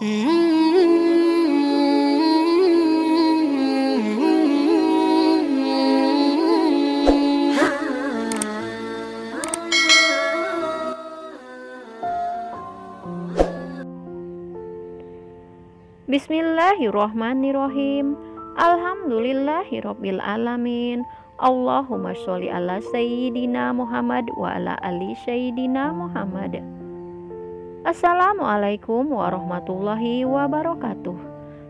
Bismillahirrohmanirrohim. Alhamdulillahirabbil alamin. Allahumma sholli ala sayyidina Muhammad wa ala ali sayyidina Muhammad. Assalamualaikum warahmatullahi wabarakatuh.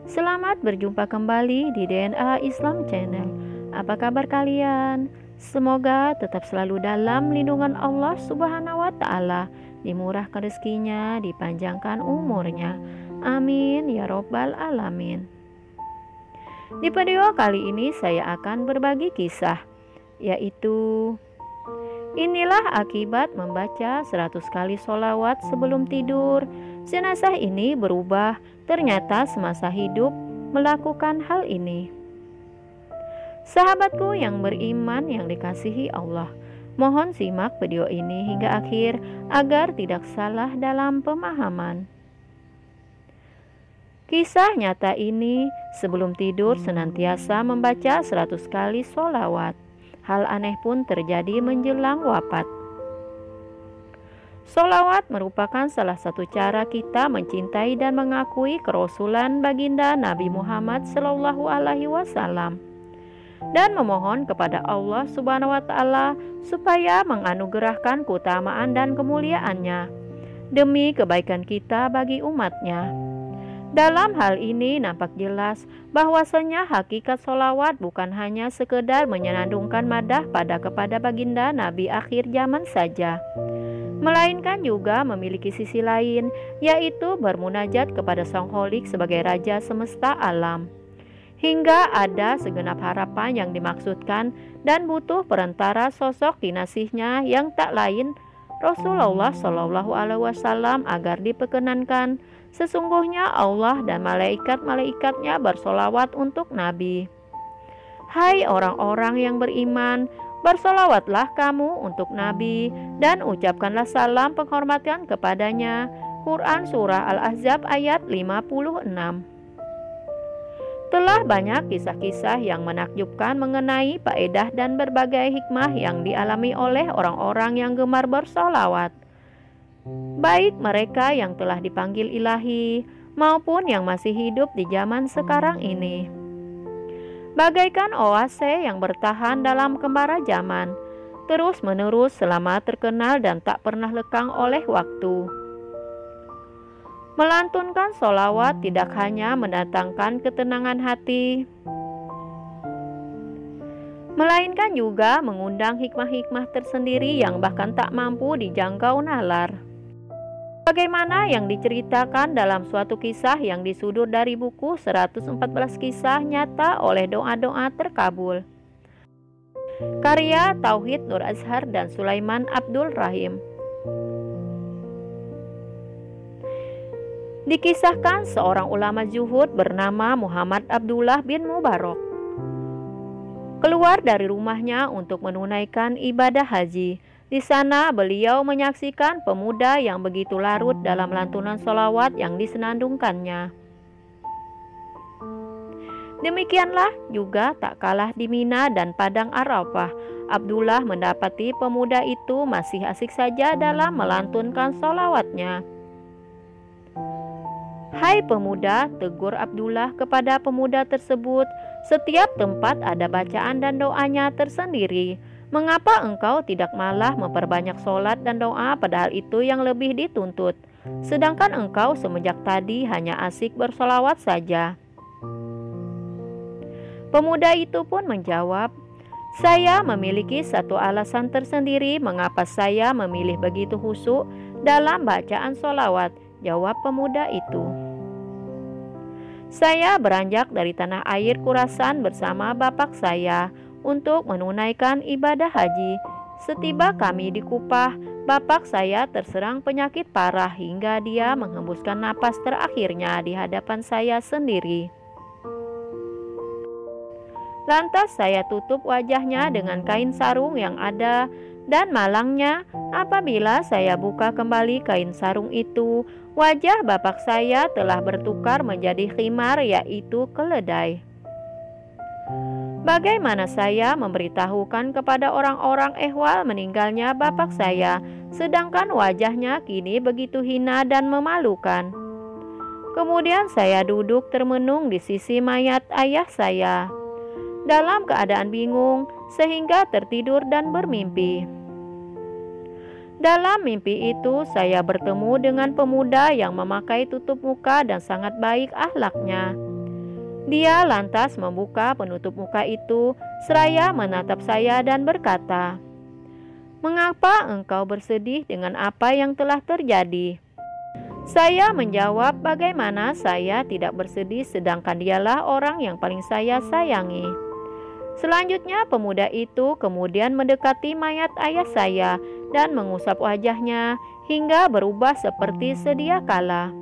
Selamat berjumpa kembali di DNA Islam Channel. Apa kabar kalian? Semoga tetap selalu dalam lindungan Allah Subhanahu wa Ta'ala, dimurahkan rezekinya, dipanjangkan umurnya. Amin ya robbal alamin. Di video kali ini saya akan berbagi kisah, yaitu inilah akibat membaca 100 kali sholawat sebelum tidur. Jenazah ini berubah, ternyata semasa hidup melakukan hal ini. Sahabatku yang beriman yang dikasihi Allah, mohon simak video ini hingga akhir agar tidak salah dalam pemahaman. Kisah nyata ini, sebelum tidur senantiasa membaca 100 kali sholawat. Hal aneh pun terjadi menjelang wafat. Sholawat merupakan salah satu cara kita mencintai dan mengakui kerasulan baginda Nabi Muhammad SAW dan memohon kepada Allah Subhanahu wa Ta'ala supaya menganugerahkan keutamaan dan kemuliaannya demi kebaikan kita bagi umatnya. Dalam hal ini nampak jelas bahwasanya hakikat sholawat bukan hanya sekedar menyenandungkan madah kepada baginda Nabi akhir zaman saja, melainkan juga memiliki sisi lain, yaitu bermunajat kepada Sang Holik sebagai Raja semesta alam. Hingga ada segenap harapan yang dimaksudkan dan butuh perantara sosok dinasihnya yang tak lain Rasulullah SAW agar diperkenankan. Sesungguhnya Allah dan malaikat-malaikatnya bersolawat untuk Nabi. Hai orang-orang yang beriman, bersolawatlah kamu untuk Nabi dan ucapkanlah salam penghormatan kepadanya. Quran Surah Al-Ahzab ayat 56. Telah banyak kisah-kisah yang menakjubkan mengenai faedah dan berbagai hikmah yang dialami oleh orang-orang yang gemar bersolawat, baik mereka yang telah dipanggil ilahi maupun yang masih hidup di zaman sekarang ini. Bagaikan oase yang bertahan dalam kembara zaman, terus-menerus selama terkenal dan tak pernah lekang oleh waktu. Melantunkan sholawat tidak hanya mendatangkan ketenangan hati, melainkan juga mengundang hikmah-hikmah tersendiri yang bahkan tak mampu dijangkau nalar. Bagaimana yang diceritakan dalam suatu kisah yang disudut dari buku 114 kisah nyata oleh doa-doa terkabul, karya Tauhid Nur Azhar dan Sulaiman Abdul Rahim. Dikisahkan seorang ulama zuhud bernama Muhammad Abdullah bin Mubarak keluar dari rumahnya untuk menunaikan ibadah haji. Di sana beliau menyaksikan pemuda yang begitu larut dalam lantunan sholawat yang disenandungkannya. Demikianlah juga tak kalah di Mina dan Padang Arafah, Abdullah mendapati pemuda itu masih asik saja dalam melantunkan sholawatnya. Hai pemuda, tegur Abdullah kepada pemuda tersebut, setiap tempat ada bacaan dan doanya tersendiri. Mengapa engkau tidak malah memperbanyak sholat dan doa padahal itu yang lebih dituntut, sedangkan engkau semenjak tadi hanya asik bersolawat saja? Pemuda itu pun menjawab, saya memiliki satu alasan tersendiri mengapa saya memilih begitu khusyuk dalam bacaan sholawat, jawab pemuda itu. Saya beranjak dari tanah air Khurasan bersama bapak saya untuk menunaikan ibadah haji. Setiba kami di Kupah, bapak saya terserang penyakit parah hingga dia menghembuskan napas terakhirnya di hadapan saya sendiri. Lantas saya tutup wajahnya dengan kain sarung yang ada Dan malangnya, apabila saya buka kembali kain sarung itu, wajah bapak saya telah bertukar menjadi khimar, yaitu keledai. Bagaimana saya memberitahukan kepada orang-orang ehwal meninggalnya bapak saya, sedangkan wajahnya kini begitu hina dan memalukan. Kemudian saya duduk termenung di sisi mayat ayah saya, dalam keadaan bingung sehingga tertidur dan bermimpi. Dalam mimpi itu saya bertemu dengan pemuda yang memakai tutup muka dan sangat baik akhlaknya. Dia lantas membuka penutup muka itu seraya menatap saya dan berkata, "Mengapa engkau bersedih dengan apa yang telah terjadi?" Saya menjawab bagaimana saya tidak bersedih sedangkan dialah orang yang paling saya sayangi. Selanjutnya pemuda itu kemudian mendekati mayat ayah saya dan mengusap wajahnya hingga berubah seperti sedia kala.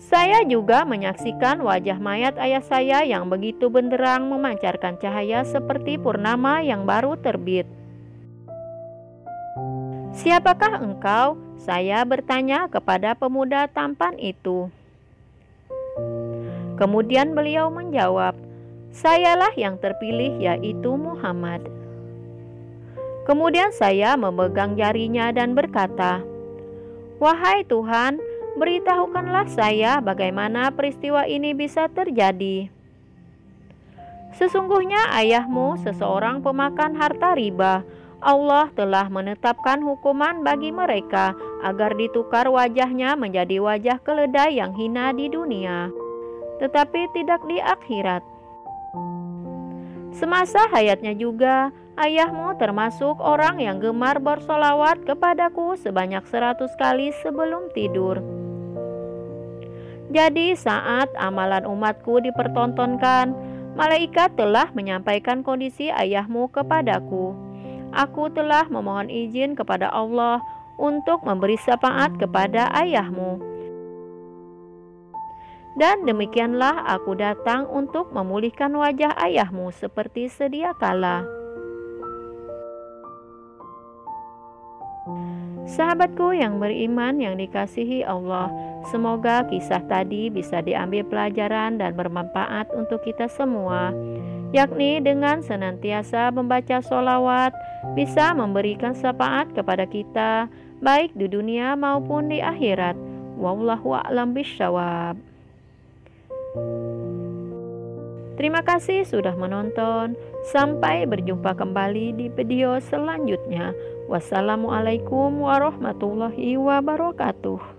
Saya juga menyaksikan wajah mayat ayah saya yang begitu benderang memancarkan cahaya seperti purnama yang baru terbit. "Siapakah engkau?" saya bertanya kepada pemuda tampan itu. Kemudian beliau menjawab, "Sayalah yang terpilih, yaitu Muhammad." Kemudian saya memegang jarinya dan berkata, "Wahai Tuhan, beritahukanlah saya bagaimana peristiwa ini bisa terjadi. Sesungguhnya ayahmu seseorang pemakan harta riba. Allah telah menetapkan hukuman bagi mereka agar ditukar wajahnya menjadi wajah keledai yang hina di dunia, tetapi tidak di akhirat. Semasa hayatnya juga, ayahmu termasuk orang yang gemar bersolawat kepadaku sebanyak 100 kali sebelum tidur. Jadi saat amalan umatku dipertontonkan, malaikat telah menyampaikan kondisi ayahmu kepadaku. Aku telah memohon izin kepada Allah untuk memberi syafaat kepada ayahmu. Dan demikianlah aku datang untuk memulihkan wajah ayahmu seperti sedia kala." Sahabatku yang beriman yang dikasihi Allah, semoga kisah tadi bisa diambil pelajaran dan bermanfaat untuk kita semua, yakni dengan senantiasa membaca sholawat bisa memberikan syafaat kepada kita baik di dunia maupun di akhirat. Wallahu a'lam bishawab. Terima kasih sudah menonton. Sampai berjumpa kembali di video selanjutnya. Wassalamualaikum warahmatullahi wabarakatuh.